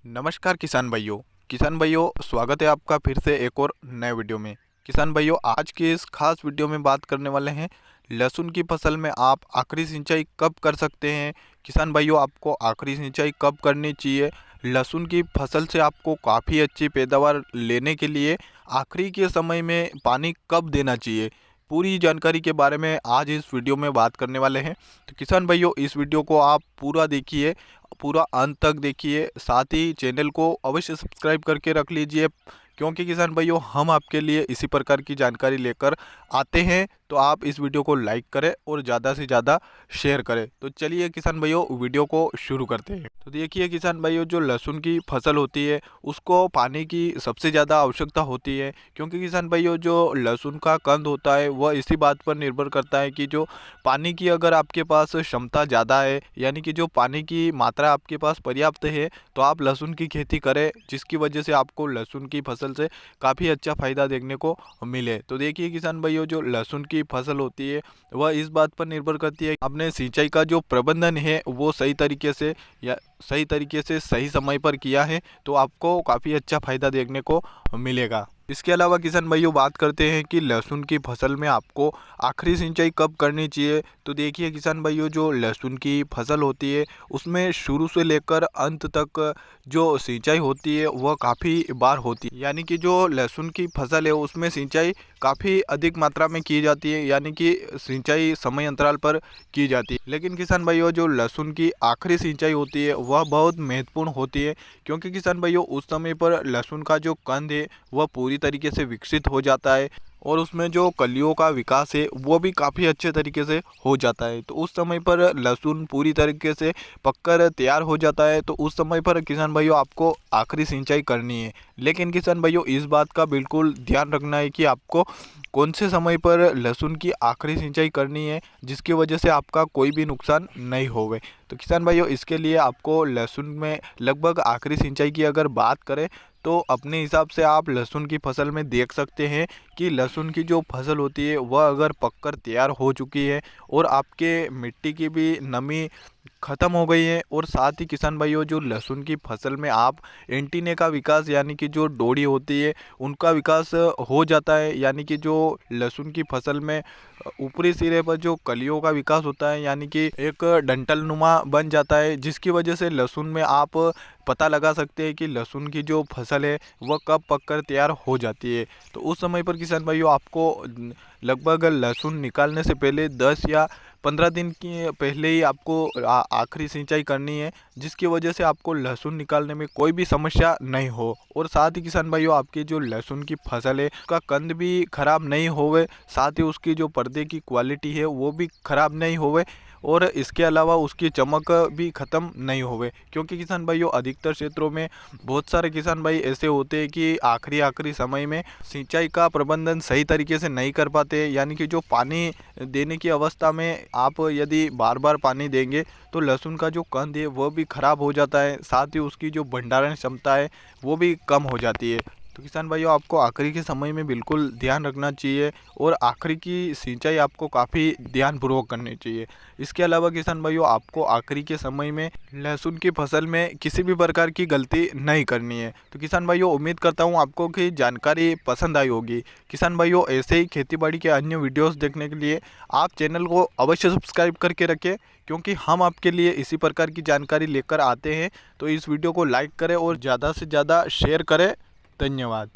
नमस्कार किसान भाइयों स्वागत है आपका फिर से एक और नए वीडियो में। किसान भाइयों आज के इस खास वीडियो में बात करने वाले हैं लहसुन की फसल में आप आखिरी सिंचाई कब कर सकते हैं। किसान भाइयों आपको आखिरी सिंचाई कब करनी चाहिए, लहसुन की फसल से आपको काफ़ी अच्छी पैदावार लेने के लिए आखिरी के समय में पानी कब देना चाहिए, पूरी जानकारी के बारे में आज इस वीडियो में बात करने वाले हैं। तो किसान भाइयों इस वीडियो को आप पूरा देखिए, पूरा अंत तक देखिए, साथ ही चैनल को अवश्य सब्सक्राइब करके रख लीजिए, क्योंकि किसान भाइयों हम आपके लिए इसी प्रकार की जानकारी लेकर आते हैं। तो आप इस वीडियो को लाइक करें और ज़्यादा से ज़्यादा शेयर करें। तो चलिए किसान भाइयों वीडियो को शुरू करते हैं। तो देखिए किसान भाइयों जो लहसुन की फसल होती है उसको पानी की सबसे ज़्यादा आवश्यकता होती है, क्योंकि किसान भाइयों जो लहसुन का कंद होता है वह इसी बात पर निर्भर करता है कि जो पानी की अगर आपके पास क्षमता ज़्यादा है, यानी कि जो पानी की मात्रा आपके पास पर्याप्त है, तो आप लहसुन की खेती करें, जिसकी वजह से आपको लहसुन की फसल से काफ़ी अच्छा फ़ायदा देखने को मिले। तो देखिए किसान भाइयों जो लहसुन की फसल होती है वह इस बात पर निर्भर करती है अपने सिंचाई का जो प्रबंधन है वो सही तरीके से सही समय पर किया है, तो आपको काफ़ी अच्छा फ़ायदा देखने को मिलेगा। इसके अलावा किसान भाइयों बात करते हैं कि लहसुन की फसल में आपको आखिरी सिंचाई कब करनी चाहिए। तो देखिए किसान भाइयों जो लहसुन की फसल होती है उसमें शुरू से लेकर अंत तक जो सिंचाई होती है वह काफ़ी बार होती है, यानी कि जो लहसुन की फसल है उसमें सिंचाई काफ़ी अधिक मात्रा में की जाती है, यानी कि सिंचाई समय अंतराल पर की जाती है। लेकिन किसान भाइयों जो लहसुन की आखिरी सिंचाई होती है वह बहुत महत्वपूर्ण होती है, क्योंकि किसान भाइयों उस समय पर लहसुन का जो कंद है वह पूरी तरीके से विकसित हो जाता है और उसमें जो कलियों का विकास है वो भी काफ़ी अच्छे तरीके से हो जाता है। तो उस समय पर लहसुन पूरी तरीके से पककर तैयार हो जाता है, तो उस समय पर किसान भाइयों आपको आखिरी सिंचाई करनी है। लेकिन किसान भाइयों इस बात का बिल्कुल ध्यान रखना है कि आपको कौन से समय पर लहसुन की आखिरी सिंचाई करनी है, जिसकी वजह से आपका कोई भी नुकसान नहीं होवे। तो किसान भाइयों इसके लिए आपको लहसुन में लगभग आखिरी सिंचाई की अगर बात करें तो अपने हिसाब से आप लहसुन की फसल में देख सकते हैं कि लहसुन की जो फसल होती है वह अगर पककर तैयार हो चुकी है और आपके मिट्टी की भी नमी ख़त्म हो गई है, और साथ ही किसान भाइयों जो लहसुन की फसल में आप एंटीने का विकास यानी कि जो डोड़ी होती है उनका विकास हो जाता है, यानी कि जो लहसुन की फसल में ऊपरी सिरे पर जो कलियों का विकास होता है यानी कि एक डंठल नुमा बन जाता है, जिसकी वजह से लहसुन में आप पता लगा सकते हैं कि लहसुन की जो फसल है वह कब पककर तैयार हो जाती है। तो उस समय पर किसान भाइयों आपको लगभग लहसुन निकालने से पहले 10 या 15 दिन की पहले ही आपको आखिरी सिंचाई करनी है, जिसकी वजह से आपको लहसुन निकालने में कोई भी समस्या नहीं हो, और साथ ही किसान भाइयों आपकी जो लहसुन की फसल है उसका कंद भी खराब नहीं होवे, साथ ही उसकी जो पर्दे की क्वालिटी है वो भी खराब नहीं होवे, और इसके अलावा उसकी चमक भी ख़त्म नहीं होवे। क्योंकि किसान भाइयों अधिकतर क्षेत्रों में बहुत सारे किसान भाई ऐसे होते हैं कि आखिरी समय में सिंचाई का प्रबंधन सही तरीके से नहीं कर पाते, यानी कि जो पानी देने की अवस्था में आप यदि बार बार पानी देंगे तो लहसुन का जो कंद है वह भी ख़राब हो जाता है, साथ ही उसकी जो भंडारण क्षमता है वो भी कम हो जाती है। तो किसान भाइयों आपको आखिरी के समय में बिल्कुल ध्यान रखना चाहिए और आखिरी की सिंचाई आपको काफ़ी ध्यानपूर्वक करनी चाहिए। इसके अलावा किसान भाइयों आपको आखिरी के समय में लहसुन की फसल में किसी भी प्रकार की गलती नहीं करनी है। तो किसान भाइयों उम्मीद करता हूँ आपको कि जानकारी पसंद आई होगी। किसान भाइयों ऐसे ही खेतीबाड़ी के अन्य वीडियोज़ देखने के लिए आप चैनल को अवश्य सब्सक्राइब करके रखें, क्योंकि हम आपके लिए इसी प्रकार की जानकारी लेकर आते हैं। तो इस वीडियो को लाइक करें और ज़्यादा से ज़्यादा शेयर करें। धन्यवाद।